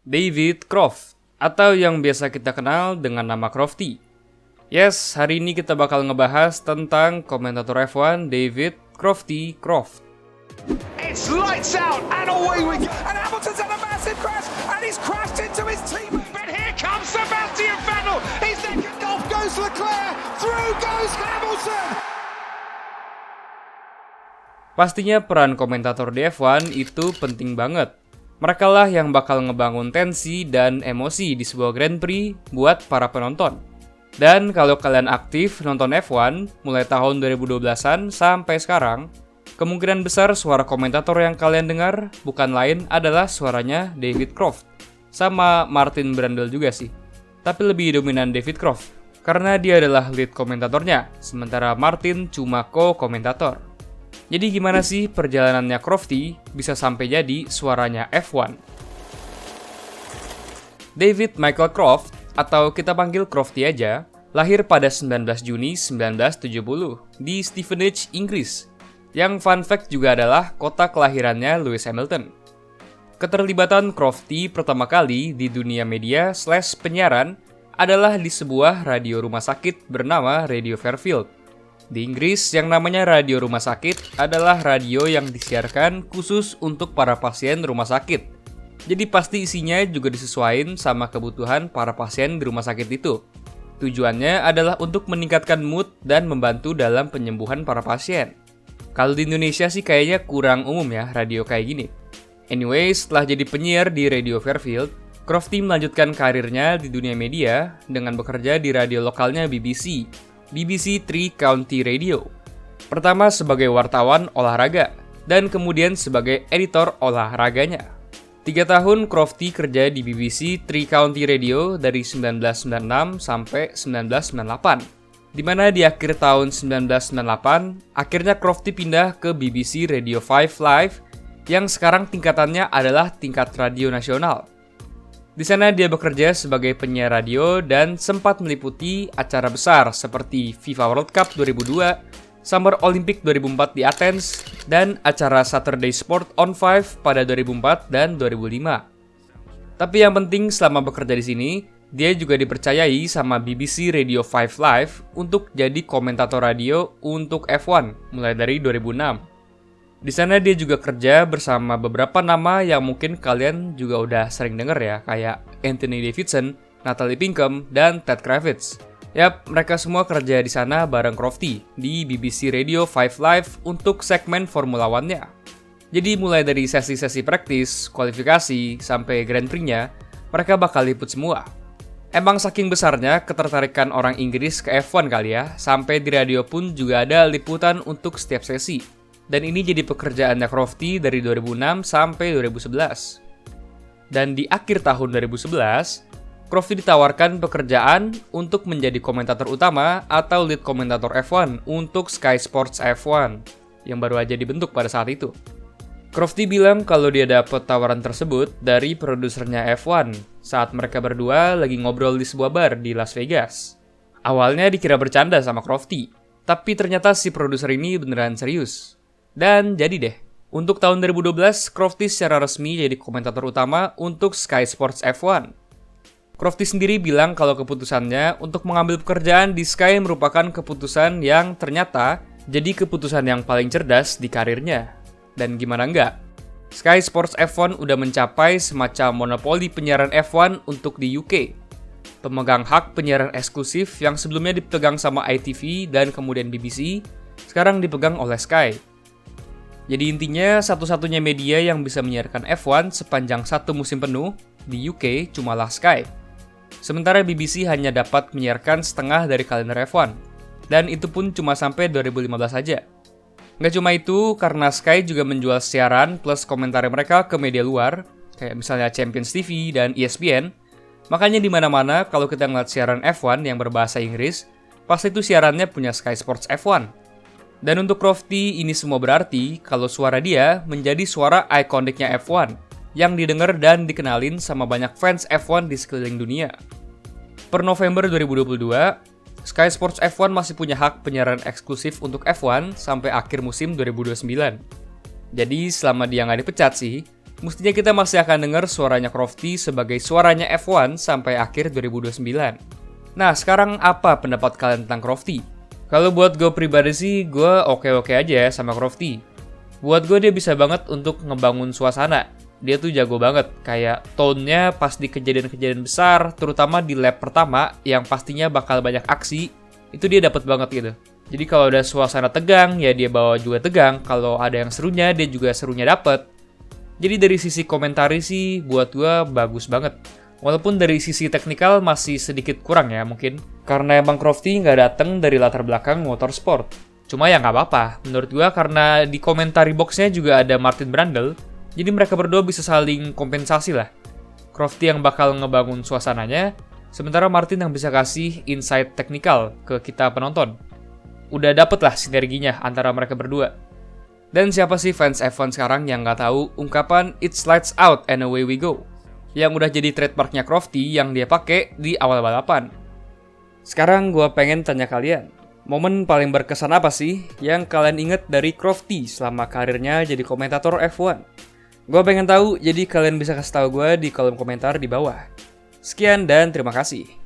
David Croft, atau yang biasa kita kenal dengan nama Crofty. Yes, hari ini kita bakal ngebahas tentang komentator F1 David Crofty Croft. It's lights out and away we go. And Hamilton's had a massive crash and he's crashed into his teammate. But here comes Sebastian Vettel. He's second. Off goes Leclerc. Through goes Hamilton. Pastinya peran komentator di F1 itu penting banget. Mereka lah yang bakal ngebangun tensi dan emosi di sebuah Grand Prix buat para penonton. Dan kalau kalian aktif nonton F1 mulai tahun 2012-an sampai sekarang, kemungkinan besar suara komentator yang kalian dengar bukan lain adalah suaranya David Croft. Sama Martin Brundle juga sih. Tapi lebih dominan David Croft, karena dia adalah lead komentatornya, sementara Martin cuma co-komentator. Jadi gimana sih perjalanannya Crofty bisa sampai jadi suaranya F1? David Michael Croft, atau kita panggil Crofty aja, lahir pada 19 Juni 1970 di Stevenage, Inggris. Yang fun fact juga adalah kota kelahirannya Lewis Hamilton. Keterlibatan Crofty pertama kali di dunia media / penyiaran adalah di sebuah radio rumah sakit bernama Radio Fairfield. Di Inggris, yang namanya radio rumah sakit adalah radio yang disiarkan khusus untuk para pasien rumah sakit. Jadi pasti isinya juga disesuaikan sama kebutuhan para pasien di rumah sakit itu. Tujuannya adalah untuk meningkatkan mood dan membantu dalam penyembuhan para pasien. Kalau di Indonesia sih kayaknya kurang umum ya radio kayak gini. Anyway, setelah jadi penyiar di Radio Fairfield, Crofty melanjutkan karirnya di dunia media dengan bekerja di radio lokalnya BBC 3 County Radio. Pertama sebagai wartawan olahraga, dan kemudian sebagai editor olahraganya. 3 tahun Crofty kerja di BBC 3 County Radio dari 1996 sampai 1998. Di mana di akhir tahun 1998, akhirnya Crofty pindah ke BBC Radio 5 Live yang sekarang tingkatannya adalah tingkat radio nasional. Di sana dia bekerja sebagai penyiar radio dan sempat meliputi acara besar seperti FIFA World Cup 2002, Summer Olympic 2004 di Athens, dan acara Saturday Sport on 5 pada 2004 dan 2005. Tapi yang penting selama bekerja di sini, dia juga dipercayai sama BBC Radio 5 Live untuk jadi komentator radio untuk F1 mulai dari 2006. Di sana dia juga kerja bersama beberapa nama yang mungkin kalian juga udah sering denger ya, kayak Anthony Davidson, Natalie Pinkham, dan Ted Kravitz. Yap, mereka semua kerja di sana bareng Crofty di BBC Radio 5 Live untuk segmen Formula One-nya. Jadi mulai dari sesi-sesi praktis, kualifikasi, sampai Grand Prix-nya, mereka bakal liput semua. Emang saking besarnya ketertarikan orang Inggris ke F1 kali ya, sampai di radio pun juga ada liputan untuk setiap sesi. Dan ini jadi pekerjaannya Crofty dari 2006 sampai 2011. Dan di akhir tahun 2011, Crofty ditawarkan pekerjaan untuk menjadi komentator utama atau lead komentator F1 untuk Sky Sports F1 yang baru aja dibentuk pada saat itu. Crofty bilang kalau dia dapat tawaran tersebut dari produsernya F1 saat mereka berdua lagi ngobrol di sebuah bar di Las Vegas. Awalnya dikira bercanda sama Crofty, tapi ternyata si produser ini beneran serius. Dan jadi deh, untuk tahun 2012, Crofty secara resmi jadi komentator utama untuk Sky Sports F1. Crofty sendiri bilang kalau keputusannya untuk mengambil pekerjaan di Sky merupakan keputusan yang ternyata jadi keputusan yang paling cerdas di karirnya. Dan gimana enggak? Sky Sports F1 udah mencapai semacam monopoli penyiaran F1 untuk di UK. Pemegang hak penyiaran eksklusif yang sebelumnya dipegang sama ITV dan kemudian BBC, sekarang dipegang oleh Sky. Jadi intinya satu-satunya media yang bisa menyiarkan F1 sepanjang satu musim penuh di UK cumalah Sky. Sementara BBC hanya dapat menyiarkan setengah dari kalender F1. Dan itu pun cuma sampai 2015 saja. Nggak cuma itu, karena Sky juga menjual siaran plus komentar mereka ke media luar, kayak misalnya Champions TV dan ESPN. Makanya di mana-mana kalau kita ngeliat siaran F1 yang berbahasa Inggris, pasti itu siarannya punya Sky Sports F1. Dan untuk Crofty, ini semua berarti kalau suara dia menjadi suara ikoniknya F1 yang didengar dan dikenalin sama banyak fans F1 di sekeliling dunia. Per November 2022, Sky Sports F1 masih punya hak penyiaran eksklusif untuk F1 sampai akhir musim 2029. Jadi selama dia nggak dipecat sih, mestinya kita masih akan dengar suaranya Crofty sebagai suaranya F1 sampai akhir 2029. Nah, sekarang apa pendapat kalian tentang Crofty? Kalau buat gue pribadi sih, gue oke-oke aja sama Crofty. Buat gue dia bisa banget untuk ngebangun suasana. Dia tuh jago banget, kayak tone-nya pas di kejadian-kejadian besar, terutama di lap pertama yang pastinya bakal banyak aksi, itu dia dapat banget gitu. Jadi kalau ada suasana tegang, ya dia bawa juga tegang. Kalau ada yang serunya, dia juga serunya dapet. Jadi dari sisi komentari sih, buat gue bagus banget. Walaupun dari sisi teknikal masih sedikit kurang ya mungkin. Karena emang Crofty nggak dateng dari latar belakang motorsport. Cuma ya nggak apa-apa, menurut gue karena di komentari boxnya juga ada Martin Brundle. Jadi mereka berdua bisa saling kompensasi lah. Crofty yang bakal ngebangun suasananya, sementara Martin yang bisa kasih insight teknikal ke kita penonton. Udah dapet lah sinerginya antara mereka berdua. Dan siapa sih fans F1 sekarang yang nggak tahu ungkapan "It's lights out and away we go" yang udah jadi trademarknya Crofty yang dia pakai di awal balapan. Sekarang gue pengen tanya kalian, momen paling berkesan apa sih yang kalian inget dari Crofty selama karirnya jadi komentator F1? Gue pengen tahu, jadi kalian bisa kasih tahu gue di kolom komentar di bawah. Sekian dan terima kasih.